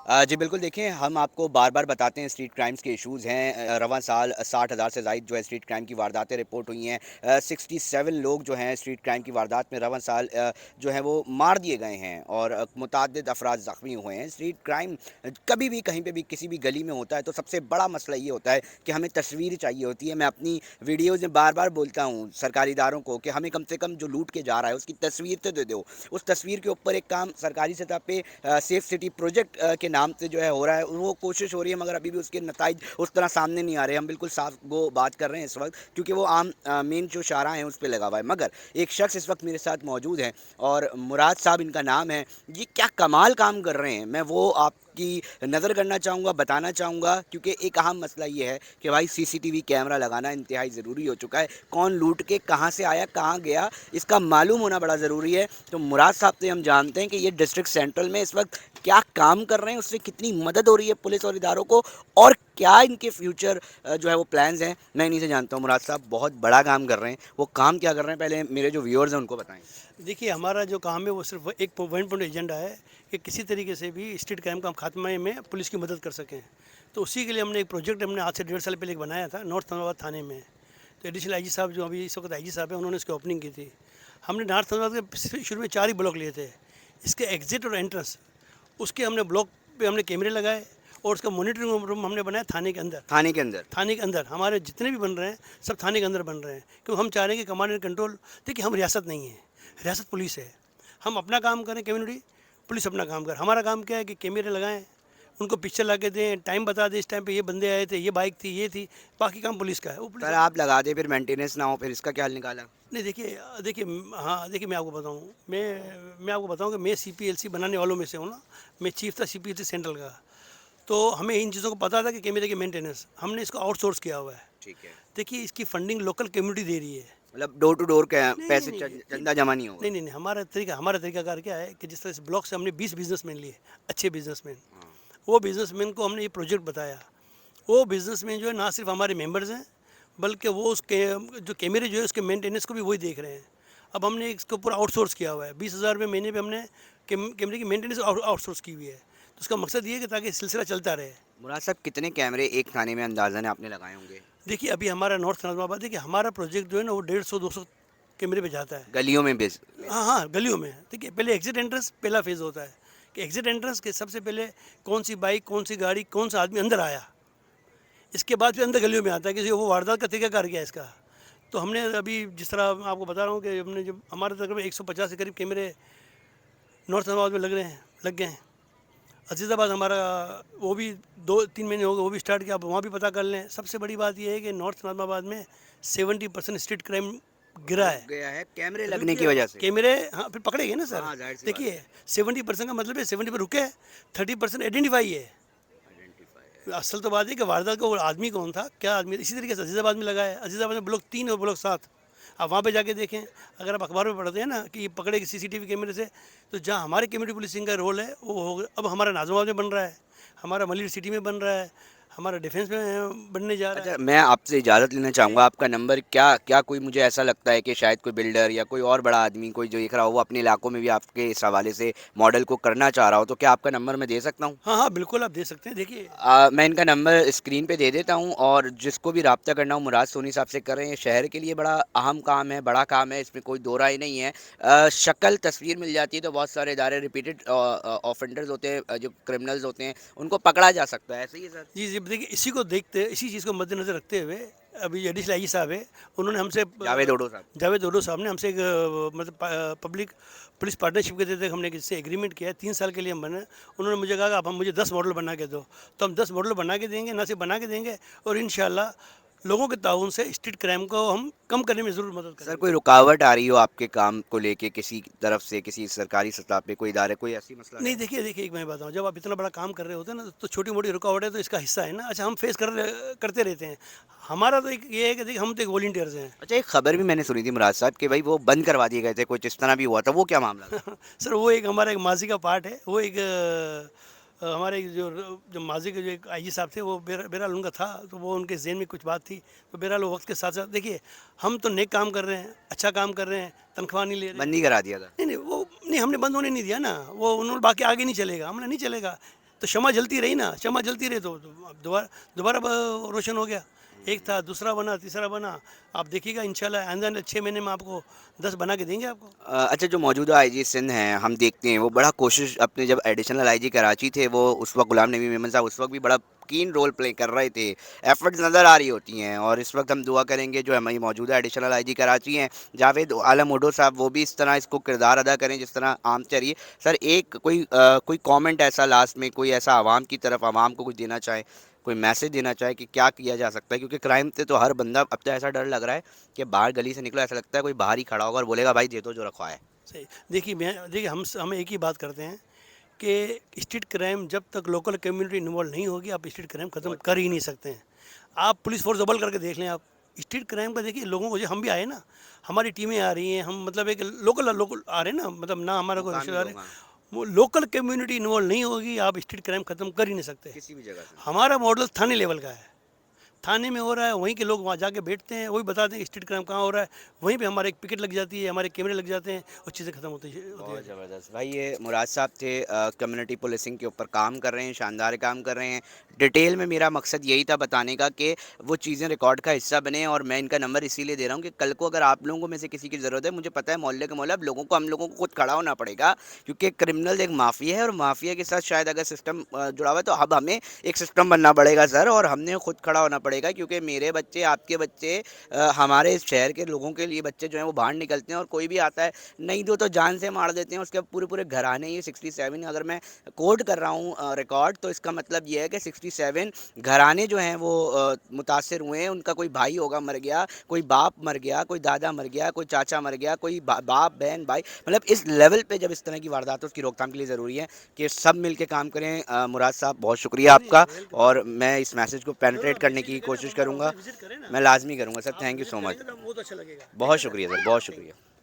जी बिल्कुल, देखिए हम आपको बार-बार बताते हैं स्ट्रीट क्राइम्स के इश्यूज़ हैं। रवां साल 60,000 से ज़ायद जो है स्ट्रीट क्राइम की वारदातें रिपोर्ट हुई हैं। 67 लोग जो हैं स्ट्रीट क्राइम की वारदात में रवां साल जो है वो मार दिए गए हैं और मुतअद्दिद अफ़राद ज़ख्मी हुए हैं। स्ट्रीट क्राइम कभी भी कहीं पे भी किसी भी गली में होता है तो सबसे बड़ा मसला ये होता है कि हमें तस्वीर चाहिए होती है। मैं अपनी वीडियोज़ में बार-बार बोलता हूँ सरकारी इदारों को कि हमें कम से कम जो लूट के जा रहा है उसकी तस्वीर तो दे दो। उस तस्वीर के ऊपर एक काम सरकारी सतह पे सेफ सिटी प्रोजेक्ट के नाम से जो है हो रहा है, वो कोशिश हो रही है मगर अभी भी उसके नताइज उस तरह सामने नहीं आ रहे। हम बिल्कुल साफ वो बात कर रहे हैं इस वक्त क्योंकि वो आम मेन जो शाहरा है उस पर लगा हुआ है। मगर एक शख्स इस वक्त मेरे साथ मौजूद हैं और मुराद साहब इनका नाम है। ये क्या कमाल काम कर रहे हैं, मैं वो आपकी नज़र करना चाहूँगा, बताना चाहूँगा क्योंकि एक अहम मसला ये है कि भाई सीसीटीवी कैमरा लगाना इंतहाई ज़रूरी हो चुका है। कौन लूट के कहाँ से आया, कहाँ गया, इसका मालूम होना बड़ा ज़रूरी है। तो मुराद साहब से हम जानते हैं कि ये डिस्ट्रिक्ट सेंट्रल में इस वक्त क्या काम कर रहे हैं, उससे कितनी मदद हो रही है पुलिस और इदारों को और क्या इनके फ्यूचर जो है वो प्लान्स हैं। मैं इन्हीं से जानता हूँ। मुराद साहब बहुत बड़ा काम कर रहे हैं, वो काम क्या कर रहे हैं पहले मेरे जो व्यूअर्स हैं उनको बताएं। देखिए, हमारा जो काम है वो सिर्फ एक वन पॉइंट एजेंडा है कि किसी तरीके से भी स्ट्रीट क्राइम का हम खात्मे में पुलिस की मदद कर सकें। तो उसी के लिए हमने एक प्रोजेक्ट हमने आज से 1.5 साल पहले एक बनाया था नॉर्थ इस्लामाबाद थाने में। तो एडिशनल आईजी साहब जो अभी इस वक्त आईजी साहब हैं, उन्होंने इसकी ओपनिंग की थी। हमने नॉर्थ इस्लामाबाद के शुरू में 4 ही ब्लॉक लिए थे। इसके एग्जिट और एंट्रेंस उसके हमने ब्लॉक पे हमने कैमरे लगाए और उसका मॉनिटरिंग रूम हमने बनाया थाने के अंदर। थाने के अंदर। थाने के अंदर हमारे जितने भी बन रहे हैं सब थाने के अंदर बन रहे हैं, क्योंकि हम चाह रहे हैं कि कमांड एंड कंट्रोल। देखिए, हम रियासत नहीं है, रियासत पुलिस है। हम अपना काम करें कम्युनिटी, पुलिस अपना काम करे। हमारा काम क्या है कि कैमरे लगाएं, उनको पिक्चर ला के दें, टाइम बता दें, इस टाइम पे ये बंदे आए थे, ये बाइक थी, ये थी। बाकी काम पुलिस का है, वो पुलिस सर अपना। आप लगा दे फिर मेंटेनेंस ना हो, फिर इसका क्या हल निकाला? नहीं, देखिए देखिए हाँ, देखिए मैं आपको बताऊँ, मैं आपको बताऊँ कि मैं सीपीएलसी बनाने वालों में से हूँ ना। मैं चीफ था सीपीएलसी सेंट्रल का। तो हमें इन चीज़ों को पता था कि कैमरे की मेंटेनेंस हमने इसको आउटसोर्स किया हुआ है। ठीक है। देखिए, इसकी फंडिंग लोकल कम्युनिटी दे रही है। मतलब डोर टू डोर नहीं नहीं पैसे नहीं नहीं चंदा जमा नहीं होगा। नहीं नहीं नहीं, हमारा तरीकाकार क्या है कि जिस तरह इस ब्लॉक से हमने 20 बिजनेसमैन लिए, अच्छे बिजनेसमैन। हाँ। वो बिजनेसमैन को हमने ये प्रोजेक्ट बताया। वो बिजनेसमैन जो है ना सिर्फ हमारे मेंबर्स हैं, बल्कि वो उसके जो कैमरे जो है उसके मेंटेनेंस को भी वही देख रहे हैं। अब हमने इसको पूरा आउटसोर्स किया हुआ है। 20,000 रुपये महीने पे हमने कैमरे की मेंटेनेंस आउटसोर्स की हुई है। तो उसका मकसद ये है कि ताकि सिलसिला चलता रहे। मुराद साहब कितने कैमरे एक थाने में अंदाजन आपने लगाए होंगे? देखिए, अभी हमारा नॉर्थ नाज़िमाबाद, देखिए हमारा प्रोजेक्ट जो है ना वो 150-200 कैमरे पे जाता है। गलियों में हाँ हाँ, गलियों में। देखिए, पहले एग्जिट एंट्रेंस पहला फेज़ होता है कि एग्जिट एंट्रेंस के सबसे पहले कौन सी बाइक, कौन सी गाड़ी, कौन सा आदमी अंदर आया। इसके बाद फिर अंदर गलियों में आता है कि वो वारदात का तरीकाकार क्या है इसका। तो हमने अभी जिस तरह मैं आपको बता रहा हूँ कि हमने जब हमारे तकरीबन 150 के करीब कैमरे नॉर्थ इस्लामाबाद में लग गए हैं। अजीज़ाबाद हमारा वो भी 2-3 महीने हो गए, वो भी स्टार्ट किया। आप वहाँ भी पता कर लें। सबसे बड़ी बात ये है कि नॉर्थ इस्लामाबाद में 70% स्ट्रीट क्राइम गिरा रुक है। गया है कैमरे रुक लगने की गया वजह से। कैमरे, हाँ फिर पकड़े गए ना सर। हाँ जाहिर सी बात देखिए, 70% का मतलब है 70 पर रुके, 30% आइडेंटिफाई है। आइडेंटिफाई है। असल तो बात है कि वारदात का वो आदमी कौन था, क्या आदमी। इसी तरीके से अजीज़ाबाद में लगा है। अजीज़ाबाद में ब्लॉक 3 और ब्लॉक 7। आप वहाँ पे जाके देखें, अगर आप अखबार में पढ़ते हैं ना कि ये पकड़े कि सीसीटीवी कैमरे से, तो जहाँ हमारे कम्युनिटी पुलिसिंग का रोल है वो हो, अब हमारा नाज़िमाबाद में बन रहा है, हमारा मलिर सिटी में बन रहा है, हमारा डिफेंस में बनने जा रहा है। अच्छा मैं आपसे इजाज़त लेना चाहूँगा, आपका नंबर क्या क्या कोई मुझे ऐसा लगता है कि शायद कोई बिल्डर या कोई और बड़ा आदमी कोई जो देख रहा हो वो अपने इलाकों में भी आपके इस हवाले से मॉडल को करना चाह रहा हो तो क्या आपका नंबर मैं दे सकता हूँ? हाँ हाँ, बिल्कुल आप दे सकते हैं। देखिए, मैं इनका नंबर स्क्रीन पे दे देता हूँ और जिसको भी रब्ता करना हो मुराद सोनी साहब से करें। ये शहर के लिए बड़ा अहम काम है, बड़ा काम है, इसमें कोई दो राय नहीं है। शक्ल तस्वीर मिल जाती है तो बहुत सारे इदारे रिपीटेड ऑफेंडर्स होते हैं, जो क्रिमिनल्स होते हैं उनको पकड़ा जा सकता है। सही है सर? जी जी, देखिए इसी को देखते, इसी चीज़ को मद्देनज़र रखते हुए अभी एडिशनल आईजी साहब है, उन्होंने हमसे जावेद ओडो साहब। जावेद ओडो साहब ने हमसे एक मतलब पब्लिक पुलिस पार्टनरशिप के तहत हमने किससे एग्रीमेंट किया है। 3 साल के लिए हम बने। उन्होंने मुझे कहा कि आप हम मुझे 10 मॉडल बना के दो। तो हम 10 मॉडल बना के देंगे, ना सिर्फ बना के देंगे, और इंशाल्लाह लोगों के ताउन से स्ट्रीट क्राइम को हम कम करने में ज़रूर मदद सर करेंगे। कोई रुकावट आ रही हो आपके काम को लेके किसी तरफ से, किसी सरकारी सतह पे कोई इदारे, कोई ऐसी मसला नहीं, है? देखिए देखिए, एक मैं बताऊँ, जब आप इतना बड़ा काम कर रहे होते हैं ना, तो छोटी मोटी रुकावटें तो इसका हिस्सा है ना। अच्छा, हम फेस करते रहते हैं। हमारा तो एक ये है कि देखिए हम तो एक वॉलंटियर्स हैं। अच्छा एक खबर भी मैंने सुनी थी मुराद साहब कि भाई वो बंद करवा दिए गए थे, कुछ इस तरह भी हुआ था, वो क्या मामला था? सर, वो एक हमारा एक माजी का पार्ट है। वो एक हमारे जो जो माजी के जो एक आईजी साहब थे, वो बहरहाल उनका था, तो वो उनके ज़हन में कुछ बात थी। तो बहरहाल वो वक्त के साथ साथ, देखिए हम तो नेक काम कर रहे हैं, अच्छा काम कर रहे हैं, तनख्वाह नहीं ले रहे हैं। बंद ही करा दिया था। नहीं नहीं, वो नहीं, हमने बंद होने नहीं दिया ना। वो उन्होंने बाकी आगे नहीं चलेगा, हमने नहीं चलेगा। तो शमा जलती रही ना, शमा जलती रही तो अब दोबारा दोबारा रोशन हो गया। एक था, दूसरा बना, तीसरा बना। आप देखिएगा इंशाल्लाह आने वाले 6 महीने में आपको 10 बना के देंगे आपको। अच्छा, जो मौजूदा आईजी सिंध हैं, हम देखते हैं वो बड़ा कोशिश अपने जब एडिशनल आईजी कराची थे, वो उस वक्त गुलाम नबी मेमन साहब उस वक्त भी बड़ा कीन रोल प्ले कर रहे थे, एफर्ट्स नज़र आ रही होती हैं। और इस वक्त हम दुआ करेंगे जो हमारी मौजूदा एडिशनल आईजी कराची हैं जावेद आलम उडो साहब, वो भी इस तरह इसको किरदार अदा करें जिस तरह आम चाहिए। सर, एक कोई कमेंट ऐसा लास्ट में, कोई ऐसा आवाम की तरफ, आवाम को कुछ देना चाहे, कोई मैसेज देना चाहे कि क्या किया जा सकता है, क्योंकि क्राइम से तो हर बंदा, अब तो ऐसा डर लग रहा है कि बाहर गली से निकलो ऐसा लगता है कोई बाहर ही खड़ा होगा और बोलेगा भाई दे दो जो रखवा है। सही। देखिए हम एक ही बात करते हैं कि स्ट्रीट क्राइम जब तक लोकल कम्युनिटी इन्वॉल्व नहीं होगी, आप स्ट्रीट क्राइम ख़त्म कर ही नहीं सकते हैं। आप पुलिस फोर्स डबल करके देख लें, आप स्ट्रीट क्राइम का देखिए, लोगों को जो हम भी आए ना, हमारी टीमें आ रही हैं, हम मतलब एक लोकल लोकल आ रहे हैं ना, मतलब ना हमारा कोई मुकामी रिश्तेदार लोग, है, हाँ, वो लोकल कम्युनिटी इन्वॉल्व नहीं होगी, आप स्ट्रीट क्राइम ख़त्म कर ही नहीं सकते। किसी भी जगह से। हमारा मॉडल थाने लेवल का है, थाने में हो रहा है, वहीं के लोग वहाँ जाके बैठते हैं, वही बताते हैं स्ट्रीट क्राइम कहाँ हो रहा है, वहीं पे हमारे एक पिकेट लग जाती है, हमारे कैमरे लग जाते हैं और चीज़ें खत्म होती बहुत हैं। ज़बरदस्त भाई, ये मुराद साहब थे, कम्युनिटी पुलिसिंग के ऊपर काम कर रहे हैं, शानदार काम कर रहे हैं। डिटेल में मेरा मकसद यही था बताने का कि वो चीज़ें रिकॉर्ड का हिस्सा बने, और मैं इनका नंबर इसीलिए दे रहा हूँ कि कल को अगर आप लोगों में से किसी की ज़रूरत है, मुझे पता है मोहल्ले के मोहल्ला, अब लोगों को, हम लोगों को खुद खड़ा होना पड़ेगा, क्योंकि क्रिमिनल एक माफिया है और माफिया के साथ शायद अगर सिस्टम जुड़ा हुआ है तो अब हमें एक सिस्टम बनना पड़ेगा सर, और हमने खुद खड़ा होना पड़ेगा, क्योंकि मेरे बच्चे, आपके बच्चे, हमारे शहर के लोगों के लिए बच्चे जो हैं वो बाहर निकलते हैं और कोई भी आता है, नहीं दो तो जान से मार देते हैं, उसके पूरे पूरे घराने। ये 67, अगर मैं कोड कर रहा हूँ रिकॉर्ड, तो इसका मतलब ये है कि 67 घराने जो हैं वो मुतासर हुए हैं। उनका कोई भाई होगा मर गया, कोई बाप मर गया, कोई दादा मर गया, कोई चाचा मर गया, कोई बाप बहन भाई, मतलब इस लेवल पे जब इस तरह की वारदात है, उसकी रोकथाम के लिए ज़रूरी है कि सब मिल के काम करें। मुराद साहब, बहुत शुक्रिया नहीं, आपका, वेलकम। और मैं इस मैसेज को ज़रूर पेनिट्रेट आप करने विजिट की करें, कोशिश हमारा करूँगा। ऑफिस विजिट करें ना। मैं लाजमी करूँगा सर, आप thank you visit so much. करेंगे तो बहुत अच्छा लगेगा। ठीक बहुत है सर, शुक्रिया सर, बहुत थैंक यू। शुक्रिया।